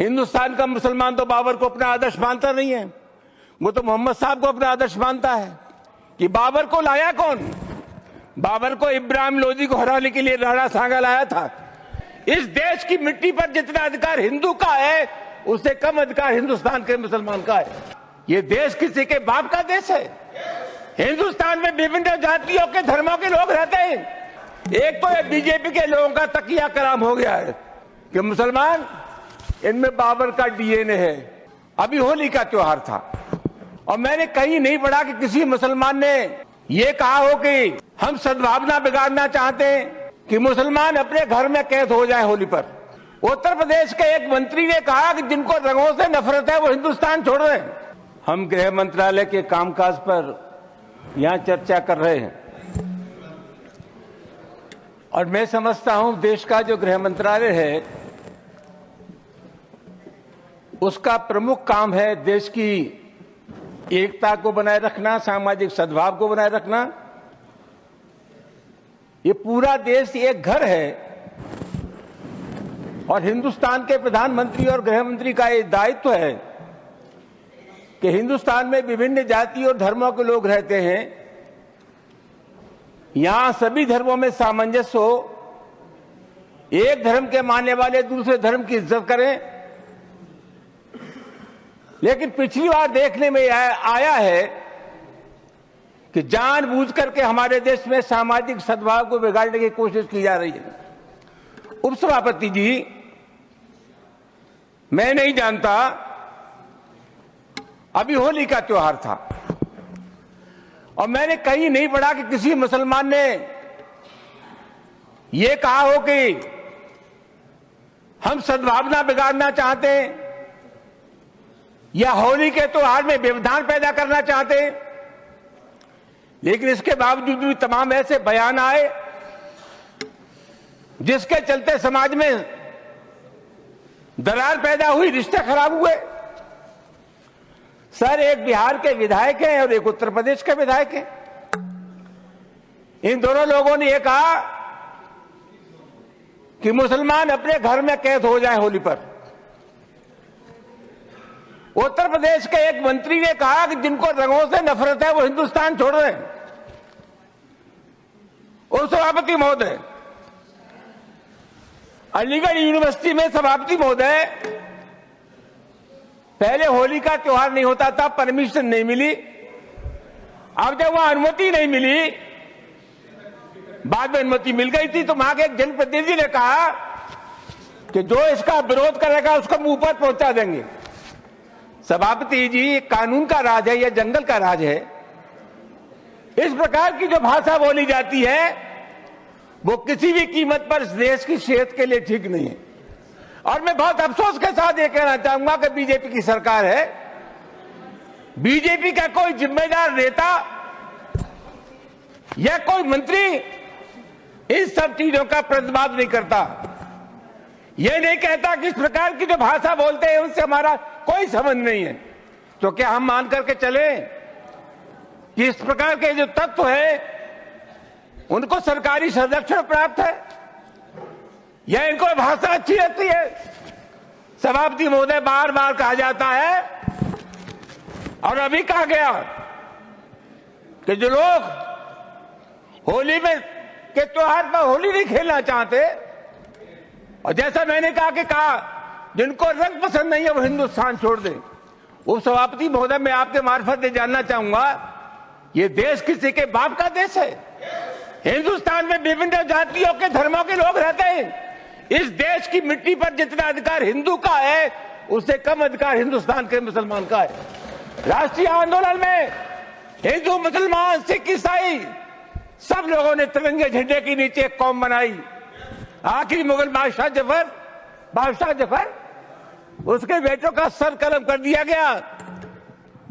हिंदुस्तान का मुसलमान तो बाबर को अपना आदर्श मानता नहीं है, वो तो मोहम्मद साहब को अपना आदर्श मानता है। कि बाबर को लाया कौन? बाबर को इब्राहिम लोदी को हराने के लिए राणा सांगा लाया था। इस देश की मिट्टी पर जितना अधिकार हिंदू का है, उससे कम अधिकार हिंदुस्तान के मुसलमान का है। ये देश किसी के बाप का देश है। हिंदुस्तान में विभिन्न जातियों के धर्मों के लोग रहते हैं। एक तो ये बीजेपी के लोगों का तकिया कलाम हो गया है कि मुसलमान, इनमें बाबर का डीएनए है। अभी होली का त्योहार था और मैंने कहीं नहीं पढ़ा कि किसी मुसलमान ने ये कहा हो कि हम सद्भावना बिगाड़ना चाहते हैं कि मुसलमान अपने घर में कैद हो जाए होली पर। उत्तर प्रदेश के एक मंत्री ने कहा कि जिनको रंगों से नफरत है वो हिंदुस्तान छोड़ रहे हैं। हम गृह मंत्रालय के कामकाज पर यहां चर्चा कर रहे हैं और मैं समझता हूं देश का जो गृह मंत्रालय है उसका प्रमुख काम है देश की एकता को बनाए रखना, सामाजिक सद्भाव को बनाए रखना। ये पूरा देश एक घर है और हिंदुस्तान के प्रधानमंत्री और गृह मंत्री का ये दायित्व है कि हिंदुस्तान में विभिन्न जाति और धर्मों के लोग रहते हैं, यहां सभी धर्मों में सामंजस्य हो, एक धर्म के मानने वाले दूसरे धर्म की इज्जत करें। लेकिन पिछली बार देखने में आया है कि जानबूझ करके हमारे देश में सामाजिक सद्भाव को बिगाड़ने की कोशिश की जा रही है। उपसभापति जी, मैं नहीं जानता, अभी होली का त्योहार था और मैंने कहीं नहीं पढ़ा कि किसी मुसलमान ने यह कहा हो कि हम सद्भावना बिगाड़ना चाहते हैं या होली के त्योहार में व्यवधान पैदा करना चाहते हैं। लेकिन इसके बावजूद भी तमाम ऐसे बयान आए जिसके चलते समाज में दरार पैदा हुई, रिश्ते खराब हुए। सर, एक बिहार के विधायक हैं और एक उत्तर प्रदेश के विधायक हैं। इन दोनों लोगों ने यह कहा कि मुसलमान अपने घर में कैद हो जाए होली पर। उत्तर प्रदेश के एक मंत्री ने कहा कि जिनको रंगों से नफरत है वो हिंदुस्तान छोड़ रहे हैं। उपसभापति महोदय, अलीगढ़ यूनिवर्सिटी में सभापति महोदय, पहले होली का त्योहार नहीं होता था, परमिशन नहीं मिली। अब जब वहां अनुमति नहीं मिली, बाद में अनुमति मिल गई थी, तो वहां के एक जनप्रतिनिधि ने कहा कि जो इसका विरोध करेगा उसको मुंह पर पहुंचा देंगे। सभापति जी, कानून का राज है या जंगल का राज है? इस प्रकार की जो भाषा बोली जाती है वो किसी भी कीमत पर इस देश की सेहत के लिए ठीक नहीं है। और मैं बहुत अफसोस के साथ ये कहना चाहूंगा कि बीजेपी की सरकार है, बीजेपी का कोई जिम्मेदार नेता या कोई मंत्री इस सब चीजों का प्रतिवाद नहीं करता। यह नहीं कहता कि इस प्रकार की जो भाषा बोलते हैं उनसे हमारा कोई संबंध नहीं है। तो क्या हम मान करके चले कि इस प्रकार के जो तत्व है उनको सरकारी संरक्षण प्राप्त है या इनको भाषा अच्छी लगती है? सभापति महोदय, बार बार कहा जाता है और अभी कहा गया कि जो लोग होली में के त्योहार पर होली नहीं खेलना चाहते, और जैसा मैंने कहा जिनको रंग पसंद नहीं है वो हिंदुस्तान छोड़ दें। उपसभापति महोदय, मैं आपके मार्फत से जानना चाहूंगा, ये देश किसी के बाप का देश है। हिंदुस्तान में विभिन्न जातियों के धर्मों के लोग रहते हैं। इस देश की मिट्टी पर जितना अधिकार हिंदू का है उससे कम अधिकार हिंदुस्तान के मुसलमान का है। राष्ट्रीय आंदोलन में हिंदू, मुसलमान, सिख, ईसाई सब लोगों ने तिरंगे झंडे के नीचे एक कौम बनाई। आखिरी मुगल बादशाह जफर, उसके बेटों का सर कलम कर दिया गया,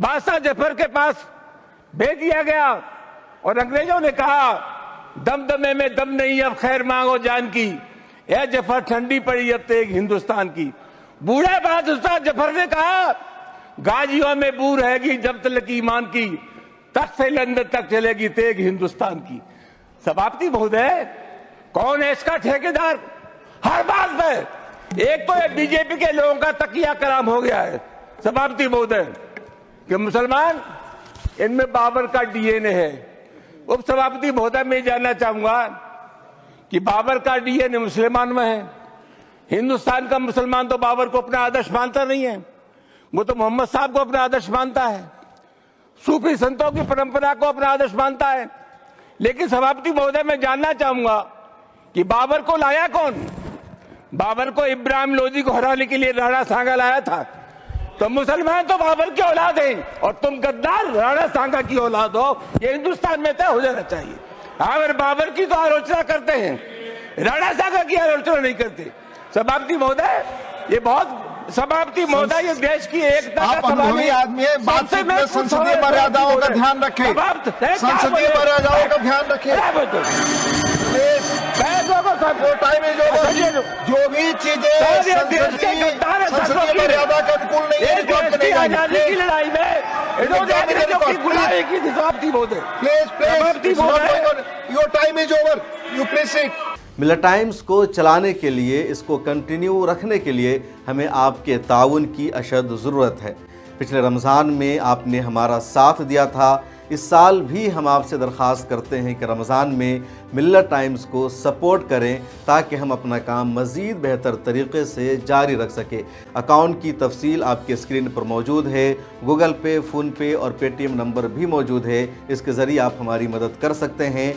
बादशाह जफर के पास भेज दिया गया और अंग्रेजों ने कहा दमदमे में दम नहीं, अब खैर मांगो जान की, ए जफर ठंडी पड़ी अब तेग हिंदुस्तान की। बूढ़े बादशाह जफर ने कहा गाजियों में बू रहेगी जब तक ईमान की, तक से लंदन तक चलेगी तेग हिंदुस्तान की। सभापति महोदय, कौन है इसका ठेकेदार? हर बात में एक तो बीजेपी के लोगों का तकिया कलाम हो गया है सभापति महोदय कि मुसलमान इनमें बाबर का डीएनए है। उप सभापति महोदय मैं जानना चाहूंगा कि बाबर का डीएनए मुसलमान में है। हिंदुस्तान का मुसलमान तो बाबर को अपना आदर्श मानता नहीं है, वो तो मोहम्मद साहब को अपना आदर्श मानता है, सूफी संतों की परंपरा को अपना आदर्श मानता है। लेकिन सभापति महोदय मैं जानना चाहूंगा कि बाबर को लाया कौन? बाबर को इब्राहिम लोदी को हराने के लिए राणा सांगा लाया था। तो मुसलमान तो बाबर की औलाद हैं और तुम गद्दार राणा सांगा की औलाद हो, ये हिंदुस्तान में तय हो जाना चाहिए। अगर बाबर की तो आलोचना करते हैं, राणा सांगा की आलोचना नहीं करते। सभापति महोदय ये बहुत सभापति महोदय ये देश की एकता का अनुभवी आदमी है, बातचीत में संसदीय मर्यादाओं का ध्यान रखें, संसदीय मर्यादाओं का ध्यान रखें। Time is over. जो भी चीजें संसदीय मर्यादा के अनुकूल नहीं है, की लड़ाई में your time is over, you please sit. मिलत टाइम्स को चलाने के लिए, इसको कंटिन्यू रखने के लिए हमें आपके ताउन की अशद ज़रूरत है। पिछले रमज़ान में आपने हमारा साथ दिया था, इस साल भी हम आपसे दरख्वास्त करते हैं कि रमज़ान में मिलत टाइम्स को सपोर्ट करें ताकि हम अपना काम मज़ीद बेहतर तरीक़े से जारी रख सकें। अकाउंट की तफसील आपके स्क्रीन पर मौजूद है, गूगल पे, फ़ोन पे और पेटीएम नंबर भी मौजूद है, इसके ज़रिए आप हमारी मदद कर सकते हैं।